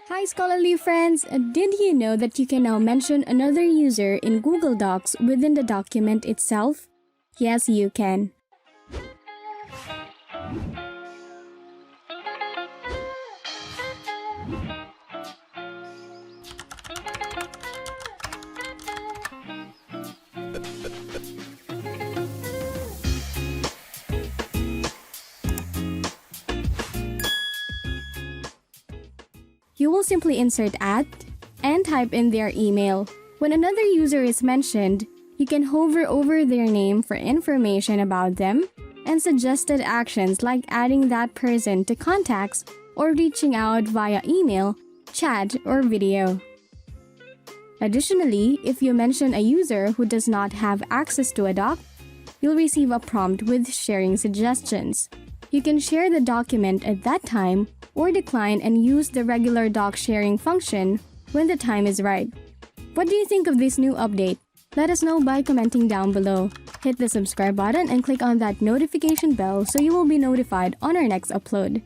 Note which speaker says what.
Speaker 1: Hi Scholarly friends! Did you know that you can now mention another user in Google Docs within the document itself? Yes, you can. You will simply insert @ and type in their email. When another user is mentioned, you can hover over their name for information about them and suggested actions like adding that person to contacts or reaching out via email, chat, or video. Additionally, if you mention a user who does not have access to a doc, you'll receive a prompt with sharing suggestions. You can share the document at that time or decline and use the regular doc sharing function when the time is right. What do you think of this new update? Let us know by commenting down below. Hit the subscribe button and click on that notification bell so you will be notified on our next upload.